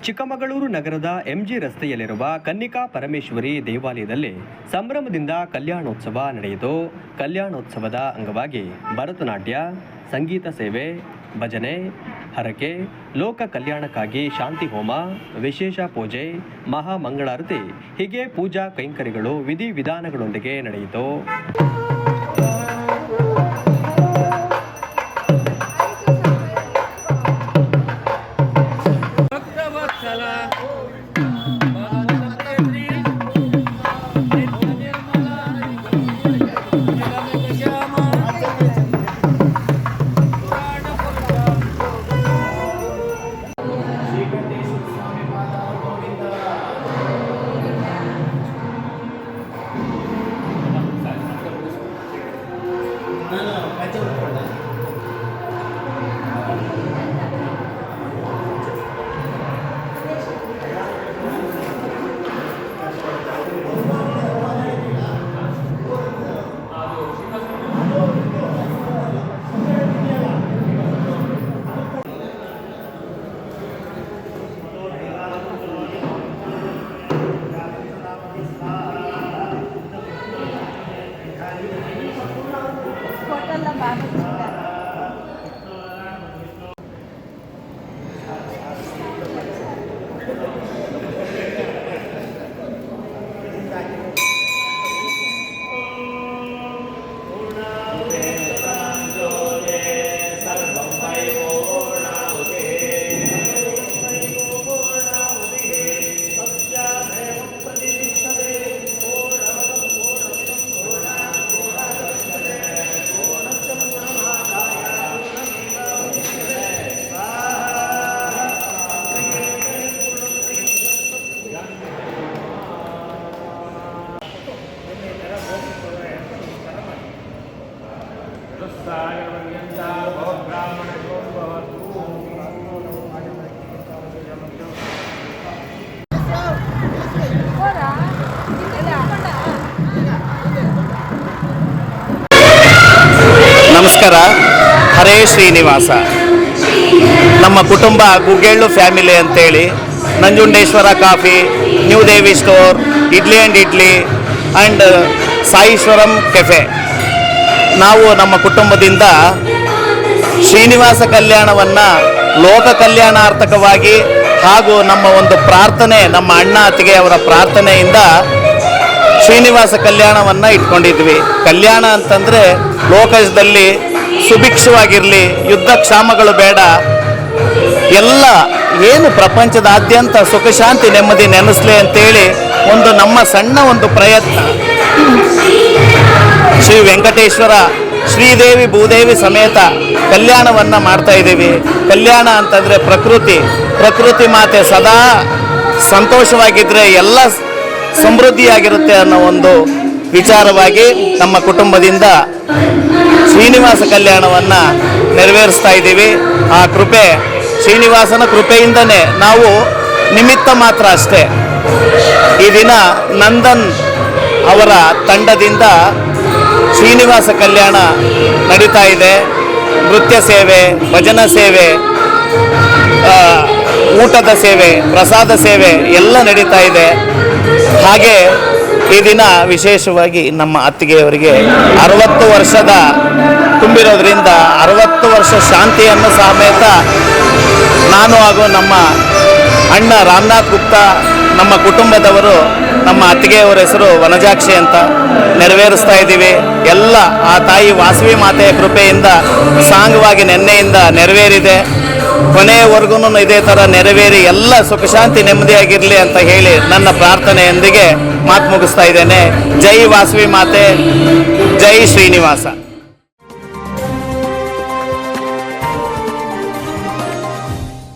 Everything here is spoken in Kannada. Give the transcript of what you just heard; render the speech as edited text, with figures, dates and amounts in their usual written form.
ಚಿಕ್ಕಮಗಳೂರು ನಗರದ ಎಂಜಿ ರಸ್ತೆಯಲ್ಲಿರುವ ಕನ್ನಿಕಾ ಪರಮೇಶ್ವರಿ ದೇವಾಲಯದಲ್ಲಿ ಸಂಭ್ರಮದಿಂದ ಕಲ್ಯಾಣೋತ್ಸವ ನಡೆಯಿತು. ಕಲ್ಯಾಣೋತ್ಸವದ ಅಂಗವಾಗಿ ಭರತನಾಟ್ಯ, ಸಂಗೀತ ಸೇವೆ, ಭಜನೆ, ಹರಕೆ, ಲೋಕ ಕಲ್ಯಾಣಕ್ಕಾಗಿ ಶಾಂತಿ ಹೋಮ, ವಿಶೇಷ ಪೂಜೆ, ಮಹಾಮಂಗಳಾರತಿ ಹೀಗೆ ಪೂಜಾ ಕೈಂಕರ್ಯಗಳು ವಿಧಿವಿಧಾನಗಳೊಂದಿಗೆ ನಡೆಯಿತು. ನಮಸ್ಕಾರ. ಹರೇ ಶ್ರೀನಿವಾಸ. ನಮ್ಮ ಕುಟುಂಬ ಗುಗ್ಗೆಳ್ಳು ಫ್ಯಾಮಿಲಿ ಅಂತೇಳಿ Nanjundeshwara coffee, new Devi store, idli and idli and Saishwaram cafe, ನಾವು ನಮ್ಮ ಕುಟುಂಬದಿಂದ ಶ್ರೀನಿವಾಸ ಕಲ್ಯಾಣವನ್ನು ಲೋಕ ಕಲ್ಯಾಣಾರ್ಥಕವಾಗಿ ಹಾಗೂ ನಮ್ಮ ಒಂದು ಪ್ರಾರ್ಥನೆ, ನಮ್ಮ ಅಣ್ಣ ಅತ್ತಿಗೆ ಅವರ ಪ್ರಾರ್ಥನೆಯಿಂದ ಶ್ರೀನಿವಾಸ ಕಲ್ಯಾಣವನ್ನು ಇಟ್ಕೊಂಡಿದ್ವಿ. ಕಲ್ಯಾಣ ಅಂತಂದರೆ ಲೋಕದಲ್ಲಿ ಸುಭಿಕ್ಷವಾಗಿರಲಿ, ಯುದ್ಧ ಕ್ಷಾಮಗಳು ಬೇಡ, ಎಲ್ಲ ಏನು ಪ್ರಪಂಚದಾದ್ಯಂತ ಸುಖ ಶಾಂತಿ ನೆಮ್ಮದಿ ನೆನೆಸಲಿ ಅಂತೇಳಿ ಒಂದು ನಮ್ಮ ಸಣ್ಣ ಒಂದು ಪ್ರಯತ್ನ. ಶ್ರೀ ವೆಂಕಟೇಶ್ವರ ಶ್ರೀದೇವಿ ಭೂದೇವಿ ಸಮೇತ ಕಲ್ಯಾಣವನ್ನು ಮಾಡ್ತಾ ಇದ್ದೀವಿ. ಕಲ್ಯಾಣ ಅಂತಂದರೆ ಪ್ರಕೃತಿ ಮಾತೆ ಸದಾ ಸಂತೋಷವಾಗಿದ್ದರೆ ಎಲ್ಲ ಸಮೃದ್ಧಿಯಾಗಿರುತ್ತೆ ಅನ್ನೋ ಒಂದು ವಿಚಾರವಾಗಿ ನಮ್ಮ ಕುಟುಂಬದಿಂದ ಶ್ರೀನಿವಾಸ ಕಲ್ಯಾಣವನ್ನು ನೆರವೇರಿಸ್ತಾ ಇದ್ದೀವಿ. ಆ ಕೃಪೆ, ಶ್ರೀನಿವಾಸನ ಕೃಪೆಯಿಂದನೇ ನಾವು ನಿಮಿತ್ತ ಮಾತ್ರ ಅಷ್ಟೇ. ಈ ದಿನ ನಂದನ್ ಅವರ ತಂಡದಿಂದ ಶ್ರೀನಿವಾಸ ಕಲ್ಯಾಣ ನಡೀತಾ ಇದೆ. ನೃತ್ಯ ಸೇವೆ, ಭಜನಾ ಸೇವೆ, ಊಟದ ಸೇವೆ, ಪ್ರಸಾದ ಸೇವೆ ಎಲ್ಲ ನಡೀತಾ ಇದೆ. ಹಾಗೆ ಈ ದಿನ ವಿಶೇಷವಾಗಿ ನಮ್ಮ ಅತ್ತಿಗೆಯವರಿಗೆ 60 ವರ್ಷದ ತುಂಬಿರೋದ್ರಿಂದ 60 ವರ್ಷ ಶಾಂತಿಯನ್ನು ಸಮೇತ ನಾನು ಹಾಗೂ ನಮ್ಮ ಅಣ್ಣ ರಾಮನಾಥ್ ಗುಪ್ತಾ, ನಮ್ಮ ಕುಟುಂಬದವರು, ನಮ್ಮ ಅತ್ತಿಗೆಯವರ ಹೆಸರು ವನಜಾಕ್ಷಿ ಅಂತ, ನೆರವೇರಿಸ್ತಾ ಇದ್ದೀವಿ. ಎಲ್ಲ ಆ ತಾಯಿ ವಾಸವಿ ಮಾತೆಯ ಕೃಪೆಯಿಂದ ಸಾಂಗವಾಗಿ ನೆನ್ನೆಯಿಂದ ನೆರವೇರಿದೆ. ಕೊನೆಯವರೆಗೂ ಇದೇ ಥರ ನೆರವೇರಿ ಎಲ್ಲ ಸುಖ ಶಾಂತಿ ನೆಮ್ಮದಿಯಾಗಿರಲಿ ಅಂತ ಹೇಳಿ ನನ್ನ ಪ್ರಾರ್ಥನೆಯೊಂದಿಗೆ ಮಾತು ಮುಗಿಸ್ತಾ ಇದ್ದೇನೆ. ಜೈ ವಾಸವಿ ಮಾತೆ, ಜೈ ಶ್ರೀನಿವಾಸ.